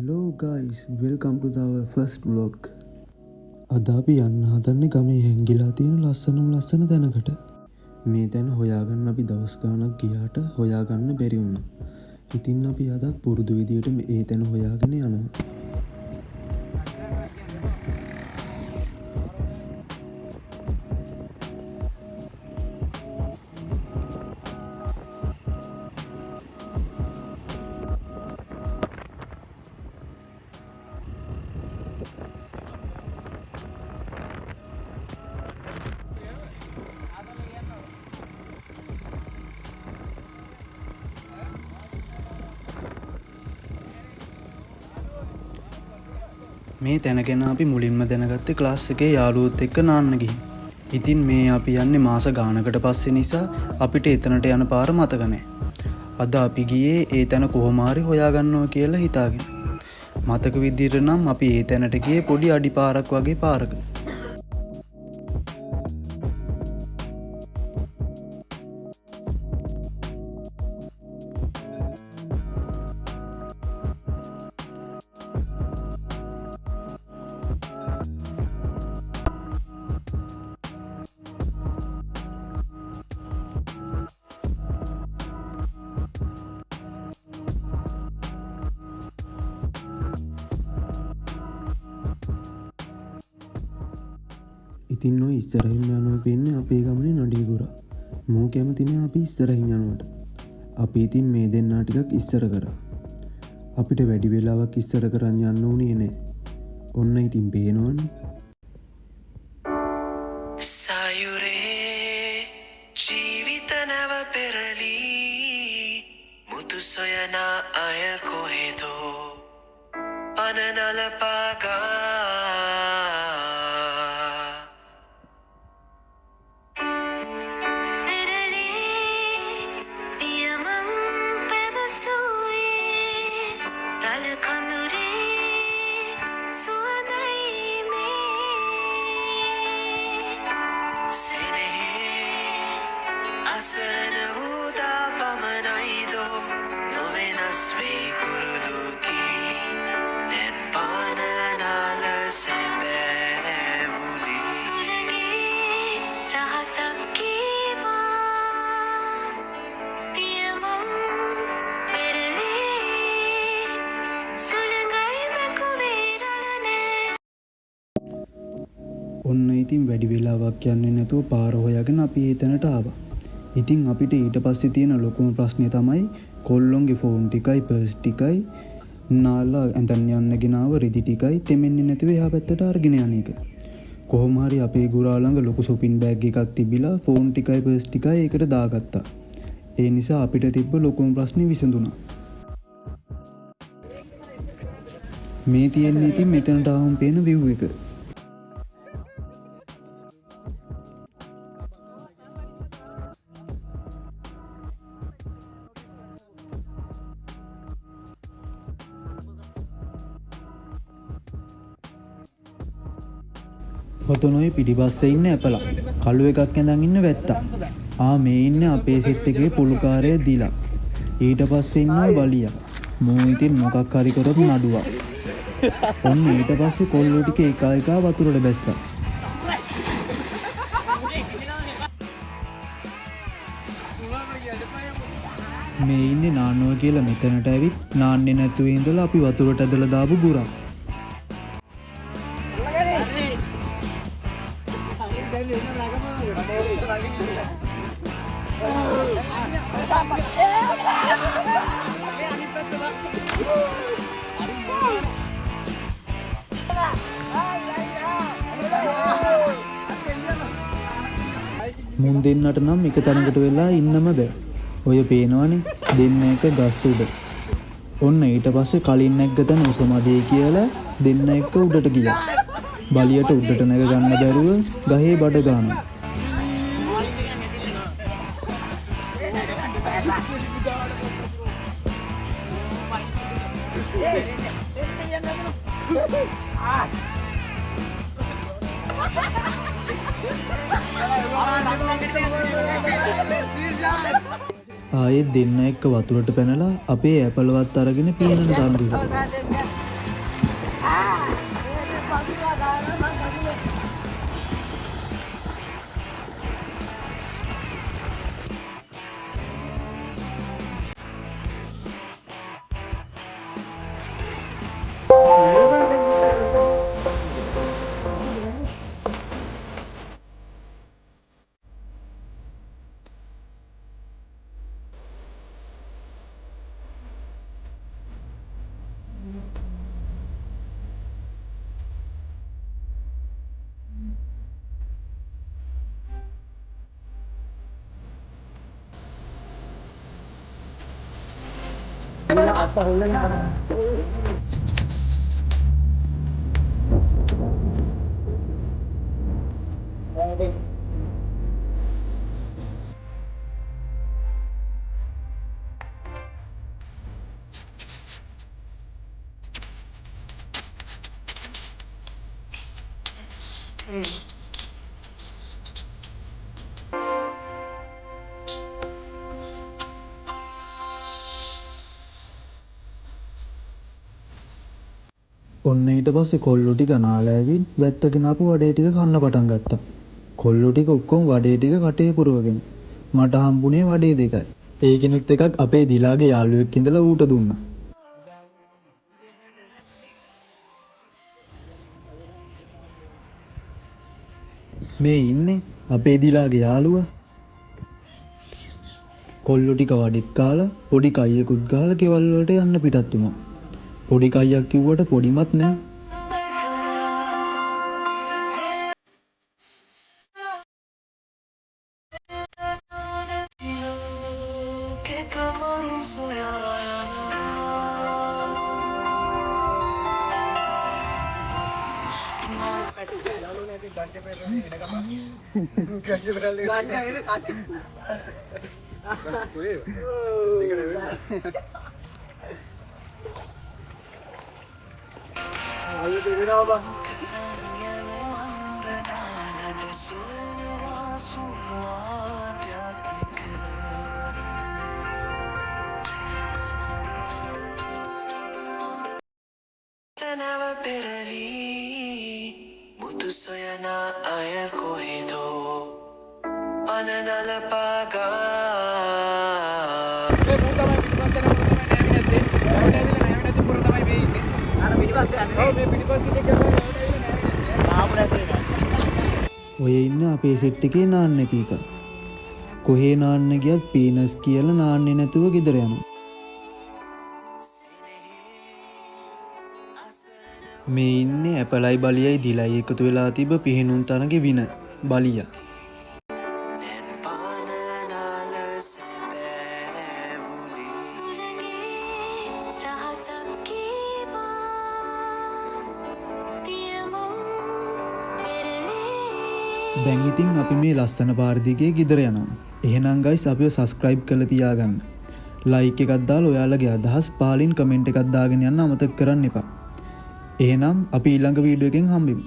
Hello guys, welcome to our first vlog. අද අපි යන්න හදන්නේ ගමේ හැංගිලා තියෙන ලස්සන තැනකට. මේ තැන හොයාගන්න අපි දවස් ගාණක් ගියාට හොයාගන්න බැරි වුණා. ඉතින් අපි අදත් පුරුදු විදියට මේ තැන හොයාගෙන යනවා. මේ තැන ගැන අපි මුලින්ම දැනගත්තේ ක්ලාස් එකේ යාළුවොත් එක්ක නාන්න ගිහින්. ඉතින් මේ අපි යන්නේ මාස ගානකට පස්සේ නිසා අපිට එතනට යන පාර මතක නැහැ. අද අපි ගියේ ඒ තැන කොහොම හරි හොයාගන්නවා කියලා හිතාගෙන. මතක විදිහට නම් අපි ඒ තැනට ගියේ පොඩි අඩි පාරක් වගේ පාරක. ඉතින් ඔය ඉස්සරහින් යනවා පෙන්නේ අපේ ගමනේ නඩේගුරා. මෝ කැමති නෑ අපි ඉස්සරහින් යනවට. අපි ඉතින් මේ දෙන්නා ටිකක් ඉස්සර කරා. අපිට වැඩි වෙලාවක් ඉස්සර කරන් යන්න උනේ නෑ. ඔන්න ඉතින් පේනවනේ. සයුරේ ජීවිත නැව පෙරලි මුතු සොයන අය කොහෙදෝ පනනල පාගා අසරණ වූදා පමණයිදෝ නොවෙනස් වී කුරුලුකී දැන් පානනාල සැබෑවුණේ සුළගේ රහසක් කීවා පියමං පෙරලේ සුළඟයි මැකුවේරලනේ. ඔන්න ඉතින් වැඩි වෙලාවක් යන්නේ නැතුව පාර හොයාගෙන අපි ඒ තැනට ආවා. ඉතින් අපිට ඊට පස්සේ තියෙන ලොකුම ප්‍රශ්නේ තමයි කොල්ලොන්ගේ ෆෝන් ටිකයි පර්ස් ටිකයි නාලා ඇඳන් යන්න ගෙනාව රෙදි ටිකයි තෙමෙන්නේ නැතිව එහා පැත්තට අරගෙන යන එක. කොහොම හරි අපේ ගුරා ළඟ ලොකු shopping bag එකක් තිබිලා ෆෝන් ටිකයි පර්ස් ටිකයි ඒකට දාගත්තා. ඒ නිසා අපිට තිබ්බ ලොකුම ප්‍රශ්නේ විසඳුණා. මේ තියෙන්නේ ඉතින් මෙතනට ආවම පේන view එක. ඔතනොයි පිටිපස්සේ ඉන්න ඇපලා කළු එකක් ඇඳන් ඉන්න වැත්තා. මේ ඉන්නේ අපේ සෙට් එකේ පුලුකාරය දීලා. ඊට පස්සේ ඉන්නවා බලියා. මෝ ඉතින් මොකක් හරි කරොත් නඩුවක්. ඔන්න ඊට පස්සේ කොල්ලෝ ටික එක වතුරට බැස්සා. මේ ඉන්නේ නානවා කියලා මෙතනට ඇවිත් නාන්නේ නැතුව ඉඳලා අපි වතුරට ඇදලා දාපු ගුරා. මුන් දෙන්නට නම් එක තැනකට වෙලා ඉන්නම බෑ. ඔය පේනවනේ දෙන්න එක ගස් උඩ. ඔන්න ඊට පස්සේ කලින් නැග්ග තැන උසමදේ කියලා දෙන්න එක්ක උඩට ගියා. බලියට උඩට නැග ගන්න බැරුව ගහේ බඩ ගන්නවා. ආයෙත් දෙන්න එක්ක වතුරට පැනලා අපේ ඇපලවත් අරගෙන පීනන තරම් දිව්වා. ඔන්න ඊට පස්සේ කොල්ලෝ ටික නාලා ඇවිත් වැත්තගෙන ආපු වඩේ ටික කන්න පටන් ගත්තා. කොල්ලෝ ටික ඔක්කොම වඩේ ටික කටේ පුරවගෙන. මට හම්බුනේ වඩේ දෙකයි. ඒකිනුත් එකක් අපේ දිලාගේ යාළුවෙක් ඉඳලා ඌට දුන්නා. මේ ඉන්නේ අපේ දිලාගේ යාළුවා. කොල්ලෝ ටික වඩෙත් කාලා පොඩි කයියකුත් ගහලා කෙවල් වලට යන්න පිටත් වුණා. පොඩි කයියක් කිව්වට පොඩිමත් නෑ. මුතු සොයන අය කොහෙදෝ අනනල පාගා ඔය ඉන්න අපේ සෙට් එකේ නාන්න නැති එක. කොහේ නාන්න ගියත් පීනස් කියලා නාන්නේ නැතුව ගෙදර යනවා. මේ ඉන්නේ ඇපලයි බලියයි දිලයි එකතු වෙලා තිබ පිහිනුම් තරගේ වින බලියා. දැන් ඉතින් අපි මේ ලස්සන පාර දිගේ ගෙදර යනවා. එහෙනම් ගයිස් අපිව සබ්ස්ක්‍රයිබ් කරලා තියාගන්න. ලයික් එකක් දාලා ඔයාලගේ අදහස් පාලින් කමෙන්ට් එකක් දාගෙන යන්න අමතක කරන්න එපා. එහෙනම් අපි ඊළඟ වීඩියෝ එකෙන් හම්බෙමු.